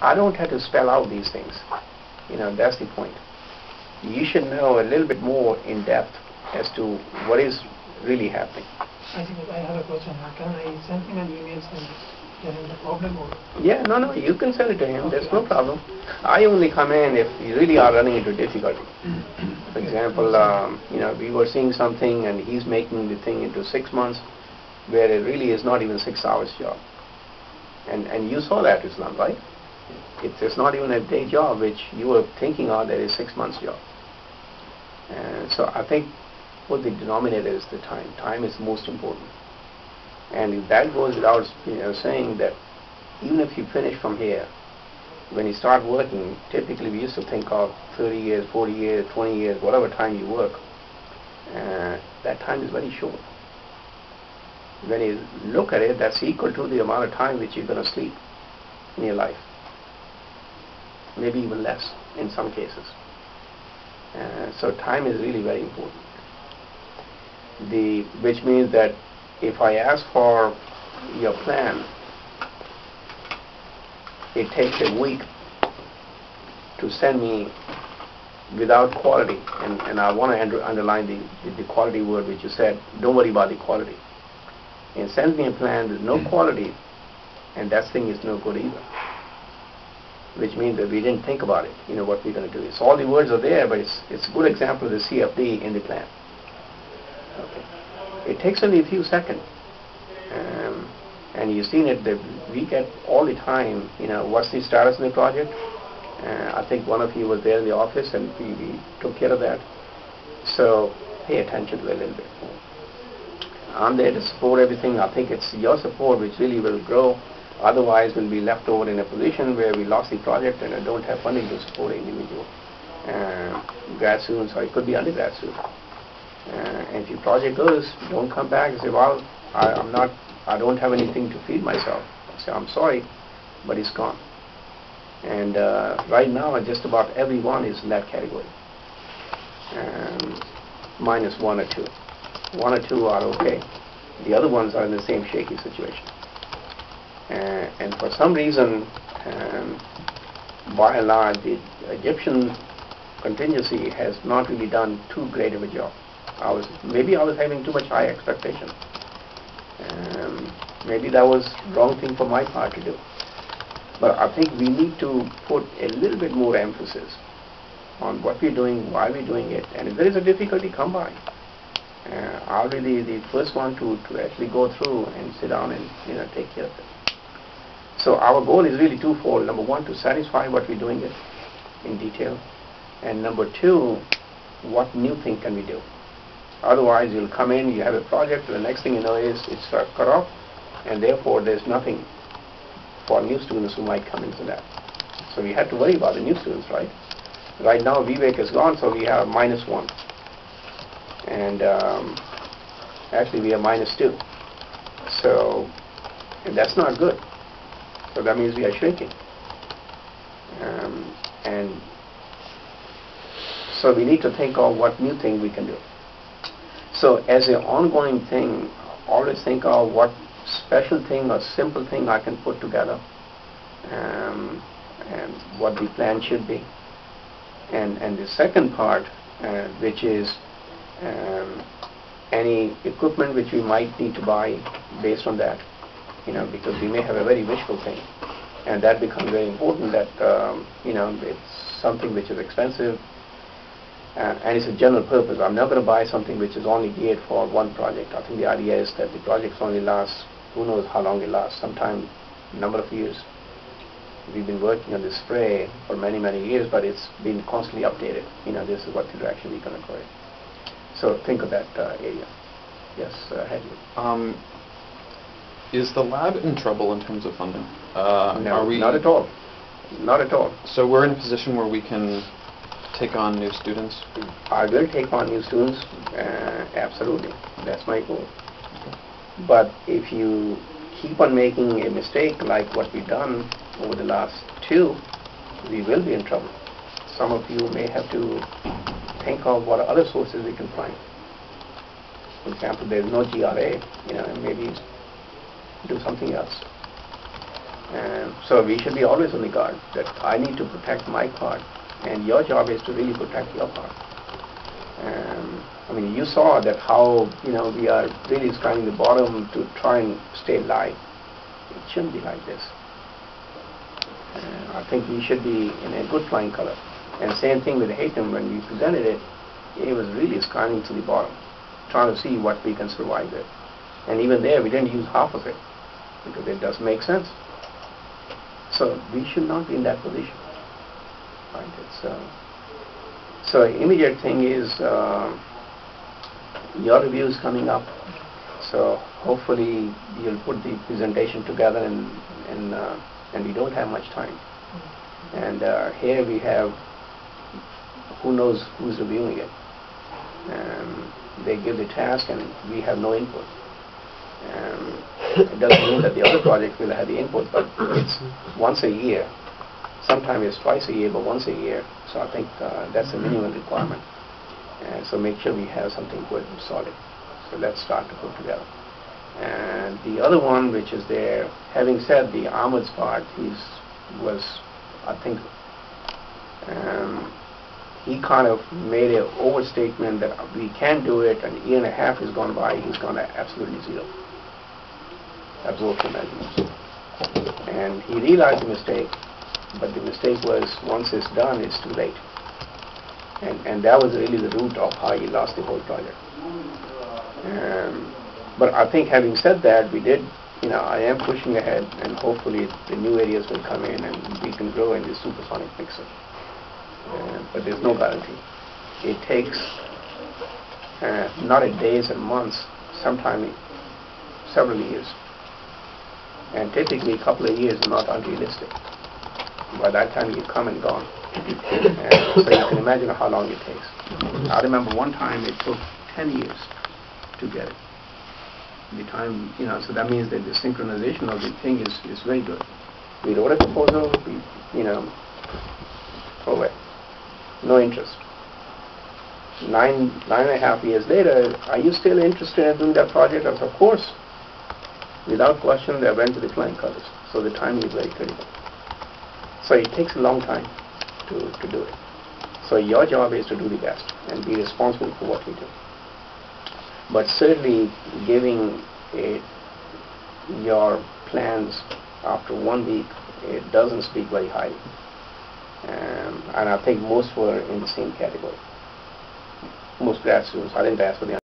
I don't have to spell out these things. That's the point. You should know a little bit more in depth as to what is really happening. I think I have a question. Can I send him an email saying there is a problem? Or? Yeah, no, you can send it to him. There's no problem. I only come in if you really are running into difficulty. For example, we were seeing something and he's making the thing into 6 months where it really is not even 6 hours job. And you saw that, Islam, right? It's not even a day job which you were thinking of that is 6 months job. So I think what the denominator is the time. Time is most important. And if that goes without saying that even if you finish from here, when you start working, typically we used to think of 30 years, 40 years, 20 years, whatever time you work, that time is very short. When you look at it, that's equal to the amount of time which you're going to sleep in your life. Maybe even less in some cases. So time is really very important. Which means that if I ask for your plan, it takes a week to send me without quality, and I want to underline the quality word which you said. Don't worry about the quality. And sends me a plan with no quality, and that thing is no good either. Which means that we didn't think about it, what we're going to do. So all the words are there, but it's a good example of the CFD in the plan. Okay. It takes only a few seconds. And you've seen it, that we get all the time, what's the status of the project? I think one of you was there in the office and we took care of that. So pay attention to it a little bit more. I'm there to support everything. I think it's your support which really will grow. Otherwise, we'll be left over in a position where we lost the project and I don't have funding to support an individual grad students, or it could be undergrad student. And if your project goes, don't come back and say, well, I don't have anything to feed myself. I say, I'm sorry, but it's gone. And right now, just about everyone is in that category. Minus 1 or 2. 1 or 2 are okay. The other ones are in the same shaky situation. And for some reason, by and large, the Egyptian contingency has not really done too great of a job. Maybe I was having too much high expectation. Maybe that was the wrong thing for my part to do. But I think we need to put a little bit more emphasis on what we're doing, why we're doing it, and if there is a difficulty, come by. I'll be the first one to actually go through and sit down and take care of it. So our goal is really twofold. Number one, to satisfy what we're doing it in detail, and number two, what new thing can we do? Otherwise, you'll come in, you have a project, and the next thing you know is it's cut off, and therefore there's nothing for new students who might come into that. So we have to worry about the new students, right? Right now, Vivek is gone, so we have -1. And actually, we have -2. So that's not good. So that means we are shrinking. And so we need to think of what new thing we can do. So as an ongoing thing, always think of what special thing or simple thing I can put together, and what the plan should be. And the second part, which is any equipment which we might need to buy based on that, because we may have a very wishful thing, and that becomes very important. That it's something which is expensive. And it's a general purpose. I'm not going to buy something which is only geared for one project. I think the idea is that the projects only last, who knows how long it lasts, sometime number of years. We've been working on this spray for many, many years, but it's been constantly updated. This is what the direction we're going to go in. So think of that area. Yes, Hedley. Is the lab in trouble in terms of funding? No, not at all. Not at all. So we're in a position where we can take on new students? I will take on new students, absolutely. That's my goal. But if you keep on making a mistake like what we've done over the last 2, we will be in trouble. Some of you may have to think of what other sources we can find. For example, there's no GRA, and maybe do something else. So we should be always on the guard that I need to protect my part, and your job is to really protect your part. I mean, you saw that how, we are really striking the bottom to try and stay alive. It shouldn't be like this. I think we should be in a good flying color. And same thing with Haytham, when we presented it, it was really scanning to the bottom, trying to see what we can survive with. And even there, we didn't use half of it, because it does make sense. So we should not be in that position. Right? So immediate thing is your review is coming up. So hopefully you'll put the presentation together, and we don't have much time. And here we have, who knows who's reviewing it. They give the task and we have no input. It doesn't mean that the other project will have the input, but it's once a year. Sometimes it's twice a year, but once a year. So I think that's a minimum requirement. So make sure we have something good and solid. So let's start to put together. And the other one, which is there, having said the Ahmed's part, I think, he kind of made an overstatement that we can do it, and a year and a half has gone by, he's gone to absolutely zero absorption measurements. And he realized the mistake, but the mistake was once it's done, it's too late. And that was really the root of how he lost the whole project. But I think having said that, we did, I am pushing ahead, and hopefully the new areas will come in and we can grow in this supersonic mixer. But there's no guarantee. It takes not a days and months, sometimes several years. And typically a couple of years is not unrealistic. By that time you come and gone. So you can imagine how long it takes. I remember one time it took 10 years to get it. The time, so that means that the synchronization of the thing is very good. We wrote a proposal, throw away. No interest. Nine and a half years later, are you still interested in doing that project? I said, of course. Without question, they went to the flying colors. So the timing is very critical. So it takes a long time to do it. So your job is to do the best and be responsible for what we do. But certainly giving your plans after 1 week, it doesn't speak very highly. And I think most were in the same category. Most grad students, I didn't ask for the